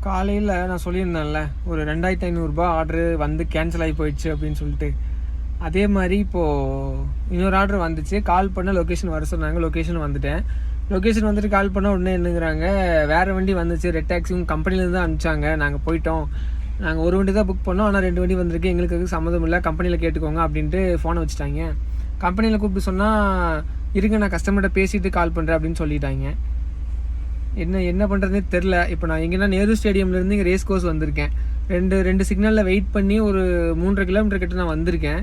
காலையில் நான் சொல்லியிருந்தேன்ல ஒரு 2500 ஆர்டரு வந்து கேன்சல் ஆகி போயிடுச்சு அப்படின்னு சொல்லிட்டு, அதே மாதிரி இப்போது இன்னொரு ஆர்டர் வந்துச்சு. கால் பண்ண லொக்கேஷன் வர சொன்னாங்க. லொக்கேஷன் வந்துட்டேன். லொக்கேஷன் வந்துட்டு கால் பண்ண உடனே என்னங்கிறாங்க, வேறு வண்டி வந்துச்சு, ரெட் டாக்ஸியும் கம்பெனிலேருந்து தான் அனுப்பிச்சாங்க, நாங்கள் போயிட்டோம், நாங்கள் ஒரு வண்டி தான் புக் பண்ணோம், ஆனால் 2 வண்டி வந்திருக்கு, எங்களுக்கு அதுக்கு சம்மந்தம் இல்லை, கம்பெனியில் கேட்டுக்கோங்க அப்படின்ட்டு ஃபோனை வச்சுட்டாங்க. கம்பெனியில் கூப்பிட்டு சொன்னால் இருங்க நான் கஸ்டமர்கிட்ட பேசிவிட்டு கால் பண்ணுறேன் அப்படின்னு சொல்லிட்டாங்க. என்ன பண்ணுறதுனே தெரில. இப்போ நான் எங்கன்னா நேரு ஸ்டேடியம்லேருந்து இங்கே ரேஸ் கோர்ஸ் வந்திருக்கேன். ரெண்டு சிக்னலில் வெயிட் பண்ணி ஒரு 3.5 கிலோமீட்டர் கிட்ட நான் வந்திருக்கேன்.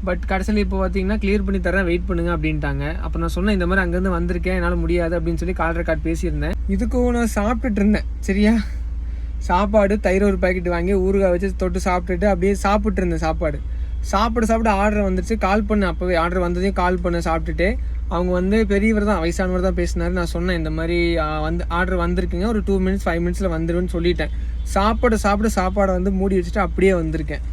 பட் கடைசியில் இப்போ பார்த்தீங்கன்னா கிளியர் பண்ணி தரேன், வெயிட் பண்ணுங்க அப்படின்ட்டாங்க. அப்போ நான் சொன்னேன் இந்த மாதிரி அங்கேருந்து வந்திருக்கேன், என்னால் முடியாது அப்படின்னு சொல்லி கால் ரெக்கார்ட் பேசியிருந்தேன். இதுக்கும் நான் சாப்பிட்டுட்டு இருந்தேன். சரியா, சாப்பாடு தயிர் ஒரு பாக்கெட் வாங்கி ஊறுகாய் வச்சு தொட்டு சாப்பிட்டுட்டு அப்படியே சாப்பிட்டு இருந்தேன். சாப்பிட ஆர்டர் வந்துருச்சு. கால் பண்ணேன், அப்போவே ஆர்டர் வந்ததையும் கால் பண்ண சாப்பிட்டுட்டு. அவங்க வந்து பெரியவர் தான், வயசானவர் தான் பேசினார். நான் சொன்னேன் இந்த மாதிரி ஆர்டர் வந்திருக்குங்க, ஒரு 2 மினிட்ஸ் 5 மினிட்ஸில் வந்துடுவேன்னு சொல்லிட்டேன். சாப்பாடை வந்து மூடி வச்சுட்டு அப்படியே வந்திருக்கேன்.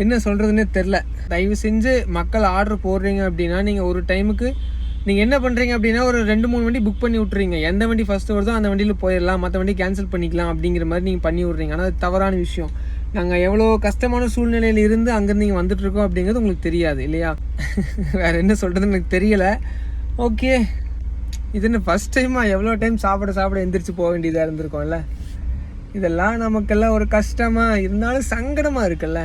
என்ன சொல்கிறதுனே தெரில. தயவு செஞ்சு மக்கள் ஆர்டர் போடுறீங்க அப்படின்னா நீங்கள் ஒரு டைமுக்கு நீங்கள் என்ன பண்ணுறீங்க அப்படின்னா ஒரு 2-3 வண்டி புக் பண்ணி விட்றீங்க. எந்த வண்டி ஃபஸ்ட்டு வருதோ அந்த வண்டியில் போயிடலாம், மற்ற வண்டி கேன்சல் பண்ணிக்கலாம் அப்படிங்கிற மாதிரி நீங்கள் பண்ணி விட்றீங்க. ஆனால் அது தவறான விஷயம். நாங்கள் எவ்வளோ கஷ்டமான சூழ்நிலையில் இருந்து அங்கேருந்து நீங்கள் வந்துட்டுருக்கோம் அப்படிங்கிறது உங்களுக்கு தெரியாது இல்லையா? வேறு என்ன சொல்கிறதுன்னு எனக்கு தெரியலை. ஓகே, இதுன்னு ஃபஸ்ட் டைமாக எவ்வளோ டைம் சாப்பிட எந்திரிச்சு போக வேண்டியதாக இருந்திருக்கோம்ல. இதெல்லாம் நமக்கெல்லாம் ஒரு கஷ்டமாக இருந்தாலும் சங்கடமாக இருக்குல்ல.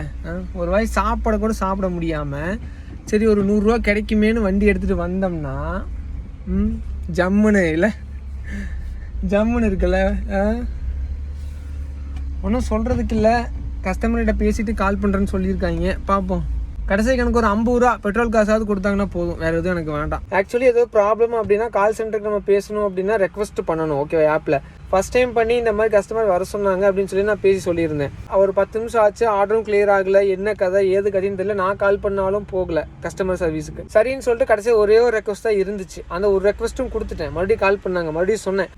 ஒரு வாய் சாப்பாட கூட சாப்பிட முடியாமல் சரி ஒரு 100 ரூபா கிடைக்குமேனு வண்டி எடுத்துகிட்டு வந்தோம்னா ஜம்முன்னு இருக்குல்ல. ஒன்றும் சொல்கிறதுக்கு இல்லை. கஸ்டமர்கிட்ட பேசிவிட்டு கால் பண்ணுறேன்னு சொல்லியிருக்காங்க. பார்ப்போம். கடைசிக்கு எனக்கு ஒரு 50 ரூபா பெட்ரோல் காசாவது கொடுத்தாங்கன்னா போதும், வேறு எதுவும் எனக்கு வேண்டாம். ஆக்சுவலி ஏதோ ப்ராப்ளம் அப்படின்னா கால் சென்டருக்கு நம்ம பேசணும் அப்படின்னா ரெக்வஸ்ட் பண்ணணும். ஓகே, ஆப்பில் ஃபஸ்ட் டைம் பண்ணி இந்த மாதிரி கஸ்டமர் வர சொன்னாங்க அப்படின்னு சொல்லி நான் பேசி சொல்லியிருந்தேன். ஒரு 10 நிமிஷம் ஆச்சு, ஆர்டரும் கிளியர் ஆகலை, என்ன கதை ஏது கதைன்னு தெரியல. நான் கால் பண்ணாலும் போகல கஸ்டமர் சர்வீஸுக்கு. சரின்னு சொல்லிட்டு கடைசியாக ஒரே ஒரு ரெக்வஸ்ட் தான் இருந்துச்சு. அந்த ஒரு ரெக்வஸ்ட்டும் கொடுத்துட்டேன். மறுபடியும் கால் பண்ணாங்க, மறுபடியும் சொன்னேன்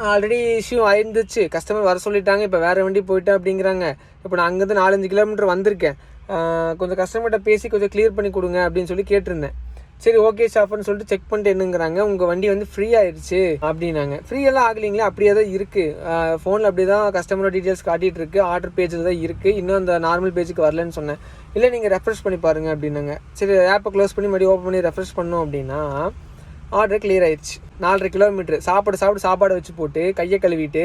ஆல்ரெடி இஷ்யூ ஆயிருந்துச்சு, கஸ்டமர் வர சொல்லிட்டாங்க, இப்போ வேறு வண்டி போயிட்டேன் அப்படிங்கிறாங்க. இப்போ நான் அங்கேருந்து 4-5 கிலோமீட்டர் வந்திருக்கேன், கொஞ்சம் கஸ்டமர்கிட்ட பேசி கொஞ்சம் கிளியர் பண்ணி கொடுங்க அப்படின்னு சொல்லி கேட்டிருந்தேன். சரி ஓகே ஷாஃப்னு சொல்லிட்டு செக் பண்ணிட்டு என்னங்கிறாங்க, உங்கள் வண்டி வந்து ஃப்ரீ ஆயிடுச்சு அப்படின்னாங்க. ஃப்ரீயெல்லாம் ஆகலைங்களே, அப்படியே தான் இருக்குது, ஃபோனில் அப்படி தான் கஸ்டமரோட டீட்டெயில்ஸ் காட்டிகிட்டு இருக்குது, ஆர்டர் பேஜில் தான் இருக்குது, இன்னும் அந்த நார்மல் பேஜுக்கு வரலன்னு சொன்னேன். இல்லை நீங்கள் ரெஃப்ரெஷ் பண்ணி பாருங்கள் அப்படின்னாங்க. சரி ஆப்பை க்ளோஸ் பண்ணி மறுபடியும் ஓப்பன் பண்ணி ரெஃப்ரெஷ் பண்ணோம் அப்படின்னா ஆர்டர் கிளியர் ஆயிடுச்சு. 4.5 கிலோமீட்டர் சாப்பாடு வச்சு போட்டு கையை கழுவிட்டு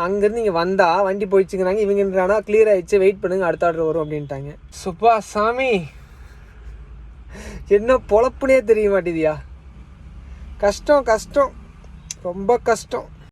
அங்கேருந்து இங்கே வந்தால் வண்டி போயிடுச்சுங்கிறாங்க. இவங்கன்றானா கிளியர் ஆகிடுச்சு, வெயிட் பண்ணுங்க அடுத்த ஆர்டர் வரும் அப்படின்ட்டாங்க. சுப்பா சாமி, என்ன பொழப்புனே தெரிய மாட்டேதியா. கஷ்டம் ரொம்ப கஷ்டம்.